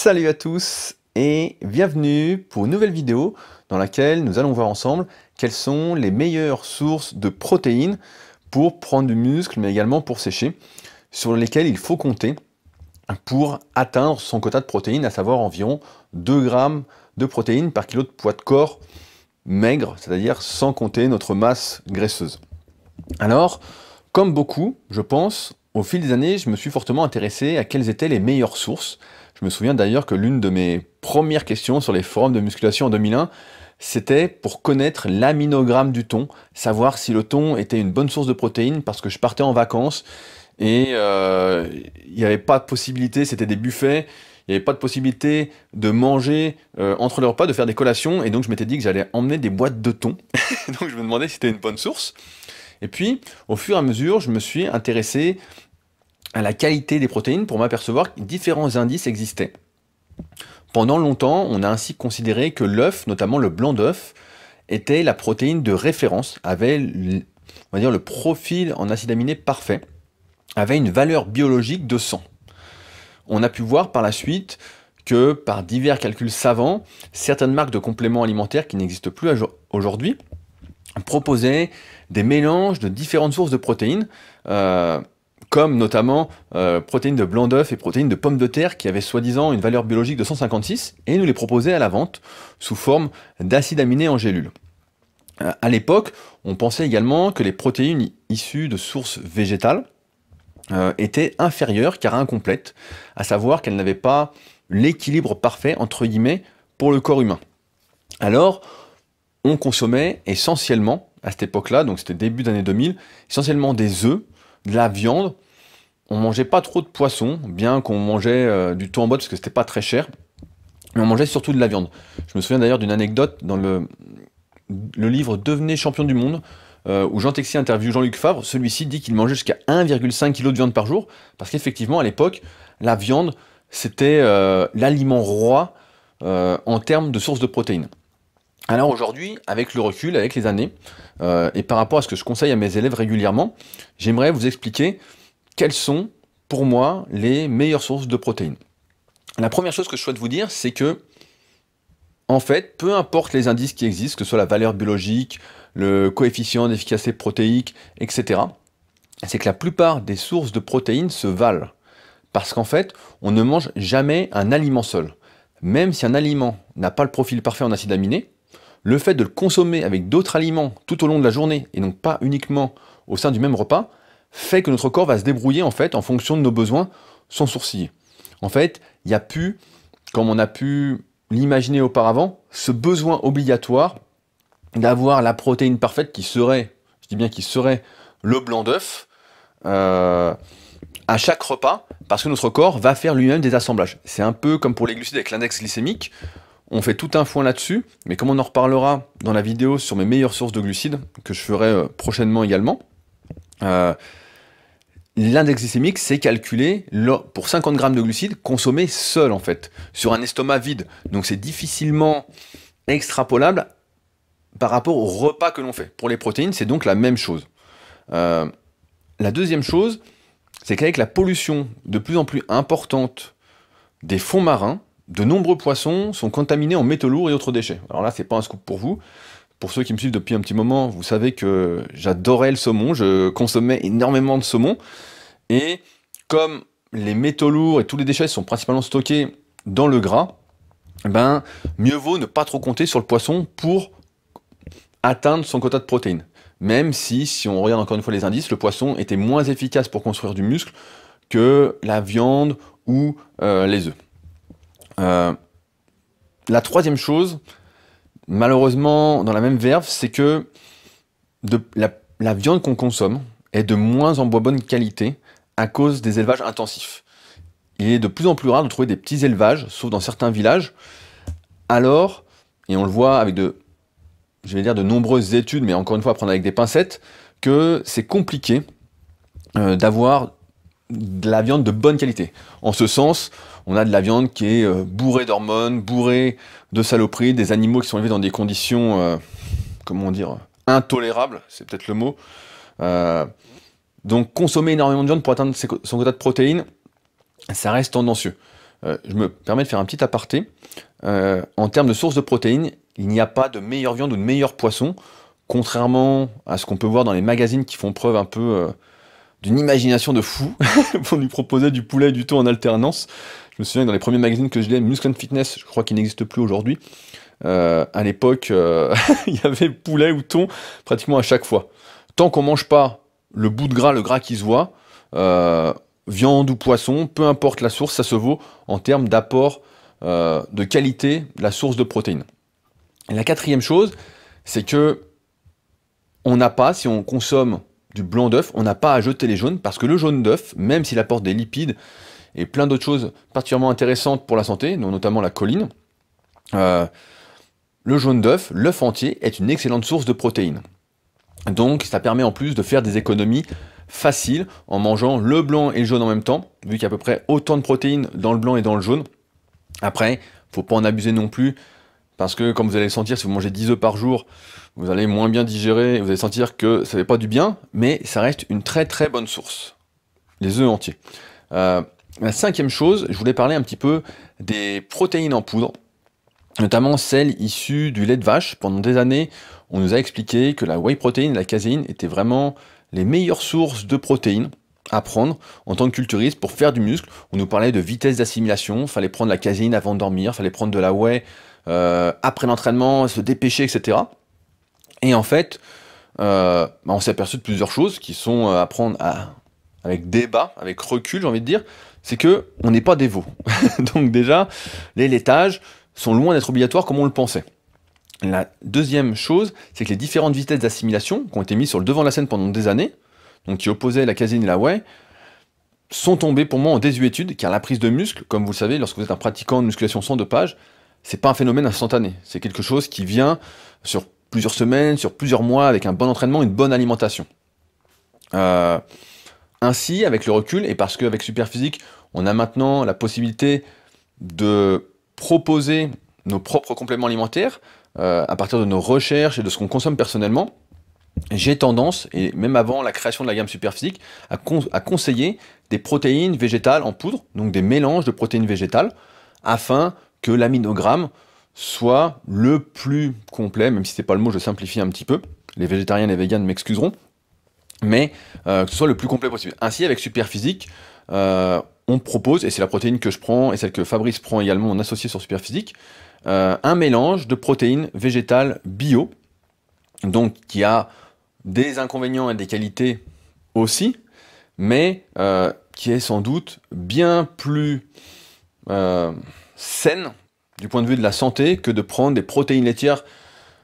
Salut à tous et bienvenue pour une nouvelle vidéo dans laquelle nous allons voir ensemble quelles sont les meilleures sources de protéines pour prendre du muscle mais également pour sécher, sur lesquelles il faut compter pour atteindre son quota de protéines, à savoir environ 2 grammes de protéines par kilo de poids de corps maigre, c'est-à-dire sans compter notre masse graisseuse. Alors, comme beaucoup, je pense, au fil des années, je me suis fortement intéressé à quelles étaient les meilleures sources. Je me souviens d'ailleurs que l'une de mes premières questions sur les forums de musculation en 2001, c'était pour connaître l'aminogramme du thon, savoir si le thon était une bonne source de protéines, parce que je partais en vacances et il n'y avait pas de possibilité, c'était des buffets, il n'y avait pas de possibilité de manger entre les repas, de faire des collations, et donc je m'étais dit que j'allais emmener des boîtes de thon. Donc je me demandais si c'était une bonne source. Et puis, au fur et à mesure, je me suis intéressé à la qualité des protéines pour m'apercevoir que différents indices existaient. Pendant longtemps, on a ainsi considéré que l'œuf, notamment le blanc d'œuf, était la protéine de référence, avait on va dire, le profil en acides aminés parfait, avait une valeur biologique de 100. On a pu voir par la suite que par divers calculs savants, certaines marques de compléments alimentaires qui n'existent plus aujourd'hui proposaient des mélanges de différentes sources de protéines, comme notamment protéines de blanc d'œuf et protéines de pommes de terre qui avaient soi-disant une valeur biologique de 156, et nous les proposaient à la vente sous forme d'acides aminés en gélules. À l'époque, on pensait également que les protéines issues de sources végétales étaient inférieures car incomplètes, à savoir qu'elles n'avaient pas l'équilibre parfait, entre guillemets, pour le corps humain. Alors, on consommait essentiellement, à cette époque-là, donc c'était début d'année 2000, essentiellement des œufs, de la viande. On mangeait pas trop de poisson, bien qu'on mangeait du thon en boîte parce que c'était pas très cher, mais on mangeait surtout de la viande. Je me souviens d'ailleurs d'une anecdote dans le livre Devenez champion du monde, où Jean Texier interviewe Jean-Luc Favre. Celui-ci dit qu'il mangeait jusqu'à 1,5 kg de viande par jour, parce qu'effectivement à l'époque, la viande c'était l'aliment roi en termes de source de protéines. Alors aujourd'hui, avec le recul, avec les années, et par rapport à ce que je conseille à mes élèves régulièrement, j'aimerais vous expliquer quelles sont, pour moi, les meilleures sources de protéines. La première chose que je souhaite vous dire, c'est que, en fait, peu importe les indices qui existent, que ce soit la valeur biologique, le coefficient d'efficacité protéique, etc., c'est que la plupart des sources de protéines se valent. Parce qu'en fait, on ne mange jamais un aliment seul. Même si un aliment n'a pas le profil parfait en acides aminés, le fait de le consommer avec d'autres aliments tout au long de la journée, et donc pas uniquement au sein du même repas, fait que notre corps va se débrouiller en fait en fonction de nos besoins sans sourciller. En fait, il n'y a plus, comme on a pu l'imaginer auparavant, ce besoin obligatoire d'avoir la protéine parfaite qui serait, je dis bien qui serait le blanc d'œuf, à chaque repas, parce que notre corps va faire lui-même des assemblages. C'est un peu comme pour les glucides avec l'index glycémique. On fait tout un foin là-dessus, mais comme on en reparlera dans la vidéo sur mes meilleures sources de glucides, que je ferai prochainement également, l'index glycémique, c'est calculé pour 50 grammes de glucides consommés seul en fait, sur un estomac vide. Donc c'est difficilement extrapolable par rapport au repas que l'on fait. Pour les protéines, c'est donc la même chose. La deuxième chose, c'est qu'avec la pollution de plus en plus importante des fonds marins, de nombreux poissons sont contaminés en métaux lourds et autres déchets. Alors là, c'est pas un scoop pour vous. Pour ceux qui me suivent depuis un petit moment, vous savez que j'adorais le saumon, je consommais énormément de saumon. Et comme les métaux lourds et tous les déchets sont principalement stockés dans le gras, ben, mieux vaut ne pas trop compter sur le poisson pour atteindre son quota de protéines. Même si on regarde encore une fois les indices, le poisson était moins efficace pour construire du muscle que la viande ou les œufs. La troisième chose, malheureusement dans la même verve, c'est que la viande qu'on consomme est de moins en moins bonne qualité à cause des élevages intensifs. Il est de plus en plus rare de trouver des petits élevages, sauf dans certains villages, alors, et on le voit avec de nombreuses études, mais encore une fois à prendre avec des pincettes, que c'est compliqué d'avoir de la viande de bonne qualité. En ce sens, on a de la viande qui est bourrée d'hormones, bourrée de saloperies, des animaux qui sont élevés dans des conditions, comment dire, intolérables, c'est peut-être le mot. Donc consommer énormément de viande pour atteindre son quota de protéines, ça reste tendancieux. Je me permets de faire un petit aparté. En termes de sources de protéines, il n'y a pas de meilleure viande ou de meilleur poisson, contrairement à ce qu'on peut voir dans les magazines qui font preuve un peu d'une imagination de fou pour lui proposer du poulet et du thon en alternance. Je me souviens que dans les premiers magazines que je lis, Muscle and Fitness, je crois qu'il n'existe plus aujourd'hui, à l'époque, il y avait poulet ou thon pratiquement à chaque fois. Tant qu'on mange pas le bout de gras, le gras qui se voit, viande ou poisson, peu importe la source, ça se vaut en termes d'apport de qualité, la source de protéines. Et la quatrième chose, c'est que on n'a pas, si on consomme du blanc d'œuf, on n'a pas à jeter les jaunes, parce que le jaune d'œuf, même s'il apporte des lipides et plein d'autres choses particulièrement intéressantes pour la santé, dont notamment la choline, le jaune d'œuf, l'œuf entier, est une excellente source de protéines. Donc ça permet en plus de faire des économies faciles en mangeant le blanc et le jaune en même temps, vu qu'il y a à peu près autant de protéines dans le blanc et dans le jaune. Après, faut pas en abuser non plus, parce que comme vous allez le sentir, si vous mangez 10 œufs par jour, vous allez moins bien digérer, et vous allez sentir que ça fait pas du bien, mais ça reste une très très bonne source, les œufs entiers. La cinquième chose, je voulais parler un petit peu des protéines en poudre, notamment celles issues du lait de vache. Pendant des années, on nous a expliqué que la whey protein et la caséine étaient vraiment les meilleures sources de protéines à prendre en tant que culturiste pour faire du muscle. On nous parlait de vitesse d'assimilation, fallait prendre la caséine avant de dormir, fallait prendre de la whey après l'entraînement, se dépêcher, etc. Et en fait, on s'est aperçu de plusieurs choses qui sont à prendre avec débat, avec recul, j'ai envie de dire. C'est que on n'est pas des veaux. Donc déjà, les laitages sont loin d'être obligatoires comme on le pensait. La deuxième chose, c'est que les différentes vitesses d'assimilation qui ont été mises sur le devant de la scène pendant des années, donc qui opposaient la caséine et la whey, sont tombées pour moi en désuétude, car la prise de muscle, comme vous le savez, lorsque vous êtes un pratiquant de musculation sans dopage, c'est pas un phénomène instantané. C'est quelque chose qui vient sur plusieurs semaines, sur plusieurs mois, avec un bon entraînement, une bonne alimentation. Ainsi, avec le recul, et parce qu'avec Superphysique, on a maintenant la possibilité de proposer nos propres compléments alimentaires à partir de nos recherches et de ce qu'on consomme personnellement, j'ai tendance, et même avant la création de la gamme Superphysique, à conseiller des protéines végétales en poudre, donc des mélanges de protéines végétales, afin que l'aminogramme soit le plus complet, même si c'est pas le mot, je simplifie un petit peu, les végétariens et les véganes m'excuseront, mais que ce soit le plus complet possible. Ainsi, avec Superphysique, on propose, et c'est la protéine que je prends, et celle que Fabrice prend également, mon associé sur Superphysique, un mélange de protéines végétales bio, donc qui a des inconvénients et des qualités aussi, mais qui est sans doute bien plus saine du point de vue de la santé que de prendre des protéines laitières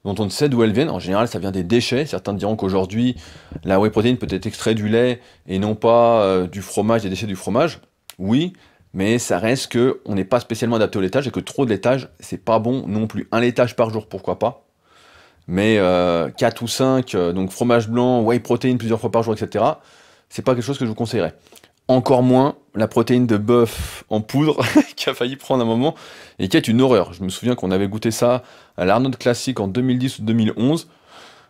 dont on ne sait d'où elles viennent. En général, ça vient des déchets. Certains diront qu'aujourd'hui, la whey protein peut être extraite du lait et non pas du fromage, des déchets du fromage. Oui, mais ça reste que on n'est pas spécialement adapté au laitage et que trop de laitage, c'est pas bon non plus. Un laitage par jour, pourquoi pas. Mais 4 ou 5, donc fromage blanc, whey protein plusieurs fois par jour, etc., c'est pas quelque chose que je vous conseillerais. Encore moins la protéine de bœuf en poudre, qui a failli prendre un moment, et qui est une horreur. Je me souviens qu'on avait goûté ça à l'Arnold Classic en 2010 ou 2011.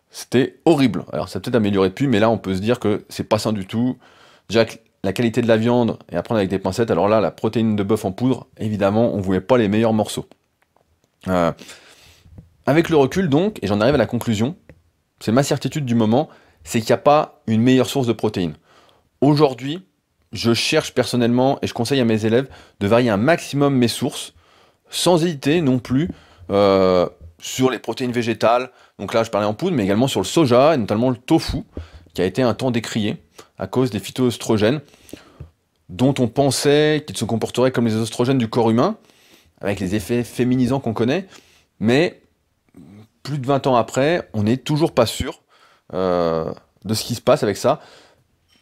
C'était horrible. Alors ça a peut-être amélioré depuis, mais là on peut se dire que c'est pas sain du tout. Déjà que la qualité de la viande, et à prendre avec des pincettes, alors là, la protéine de bœuf en poudre, évidemment, on voulait pas les meilleurs morceaux. Avec le recul donc, et j'en arrive à la conclusion, c'est ma certitude du moment, c'est qu'il n'y a pas une meilleure source de protéines. Aujourd'hui, je cherche personnellement, et je conseille à mes élèves, de varier un maximum mes sources, sans hésiter non plus sur les protéines végétales. Donc là, je parlais en poudre, mais également sur le soja, et notamment le tofu, qui a été un temps décrié à cause des phytoœstrogènes, dont on pensait qu'ils se comporteraient comme les oestrogènes du corps humain, avec les effets féminisants qu'on connaît, mais plus de 20 ans après, on n'est toujours pas sûr de ce qui se passe avec ça.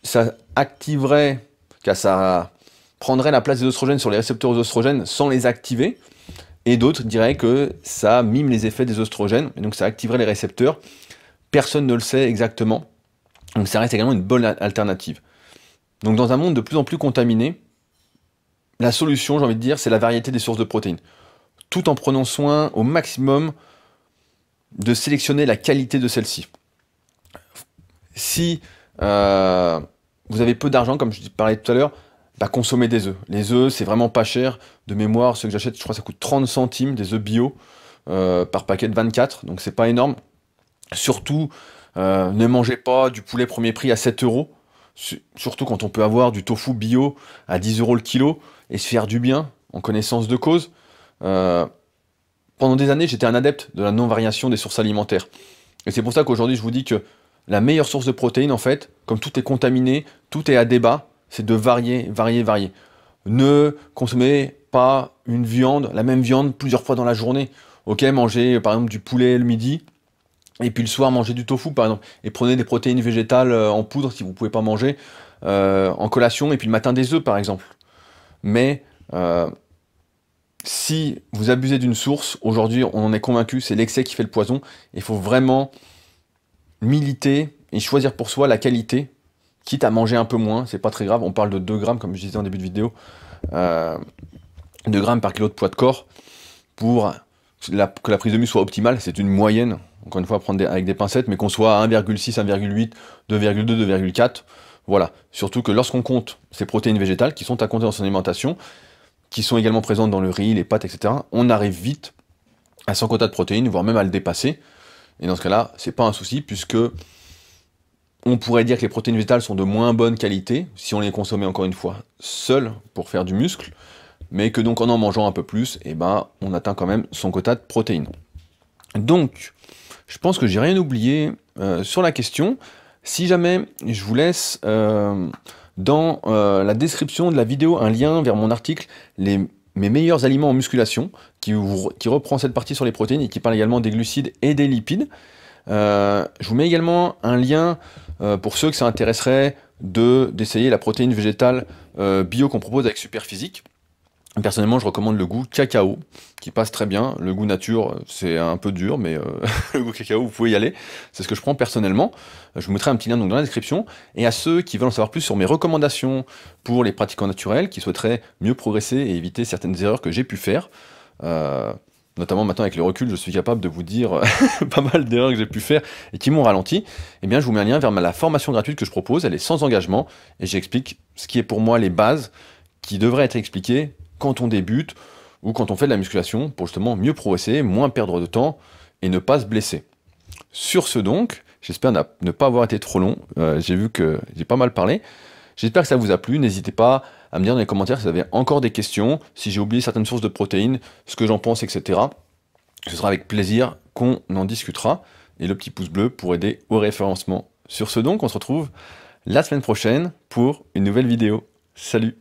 Ça activerait, car ça prendrait la place des oestrogènes sur les récepteurs aux oestrogènes sans les activer, et d'autres diraient que ça mime les effets des oestrogènes, et donc ça activerait les récepteurs. Personne ne le sait exactement, donc ça reste également une bonne alternative. Donc dans un monde de plus en plus contaminé, la solution, j'ai envie de dire, c'est la variété des sources de protéines, tout en prenant soin au maximum de sélectionner la qualité de celle-ci. Si vous avez peu d'argent, comme je parlais tout à l'heure, consommer des œufs. Les œufs, c'est vraiment pas cher. De mémoire, ceux que j'achète, je crois que ça coûte 30 centimes, des œufs bio, par paquet de 24, donc c'est pas énorme. Surtout, ne mangez pas du poulet premier prix à 7 euros, surtout quand on peut avoir du tofu bio à 10 euros le kilo, et se faire du bien, en connaissance de cause. Pendant des années, j'étais un adepte de la non-variation des sources alimentaires. Et c'est pour ça qu'aujourd'hui, je vous dis que la meilleure source de protéines, en fait, comme tout est contaminé, tout est à débat, c'est de varier, varier, varier. Ne consommez pas une viande, la même viande, plusieurs fois dans la journée. Ok, mangez par exemple du poulet le midi, et puis le soir, mangez du tofu par exemple. Et prenez des protéines végétales en poudre si vous ne pouvez pas manger, en collation, et puis le matin des œufs par exemple. Mais si vous abusez d'une source, aujourd'hui on en est convaincu, c'est l'excès qui fait le poison. Il faut vraiment militer et choisir pour soi la qualité, quitte à manger un peu moins, c'est pas très grave. On parle de 2 grammes, comme je disais en début de vidéo, 2 grammes par kilo de poids de corps, pour que la prise de muscle soit optimale. C'est une moyenne, encore une fois, à prendre avec des pincettes, mais qu'on soit à 1,6, 1,8, 2,2, 2,4. Voilà. Surtout que lorsqu'on compte ces protéines végétales, qui sont à compter dans son alimentation, qui sont également présentes dans le riz, les pâtes, etc., on arrive vite à son quota de protéines, voire même à le dépasser. Et dans ce cas-là, c'est pas un souci, puisque on pourrait dire que les protéines végétales sont de moins bonne qualité, si on les consommait encore une fois seules pour faire du muscle, mais que donc en mangeant un peu plus, eh ben, on atteint quand même son quota de protéines. Donc, je pense que j'ai rien oublié sur la question. Si jamais, je vous laisse dans la description de la vidéo un lien vers mon article mes meilleurs aliments en musculation, qui reprend cette partie sur les protéines et qui parle également des glucides et des lipides. Je vous mets également un lien pour ceux que ça intéresserait d'essayer la protéine végétale bio qu'on propose avec Superphysique. Personnellement, je recommande le goût cacao, qui passe très bien. Le goût nature, c'est un peu dur, mais le goût cacao, vous pouvez y aller. C'est ce que je prends personnellement. Je vous mettrai un petit lien donc dans la description. Et à ceux qui veulent en savoir plus sur mes recommandations pour les pratiquants naturels, qui souhaiteraient mieux progresser et éviter certaines erreurs que j'ai pu faire, notamment maintenant avec le recul, je suis capable de vous dire pas mal d'erreurs que j'ai pu faire et qui m'ont ralenti, eh bien je vous mets un lien vers la formation gratuite que je propose. Elle est sans engagement, et j'explique ce qui est pour moi les bases qui devraient être expliquées quand on débute ou quand on fait de la musculation, pour justement mieux progresser, moins perdre de temps et ne pas se blesser. Sur ce donc, j'espère ne pas avoir été trop long, j'ai vu que j'ai pas mal parlé, j'espère que ça vous a plu, n'hésitez pas à me dire dans les commentaires si vous avez encore des questions, si j'ai oublié certaines sources de protéines, ce que j'en pense, etc. Ce sera avec plaisir qu'on en discutera, et le petit pouce bleu pour aider au référencement. Sur ce donc, on se retrouve la semaine prochaine pour une nouvelle vidéo. Salut!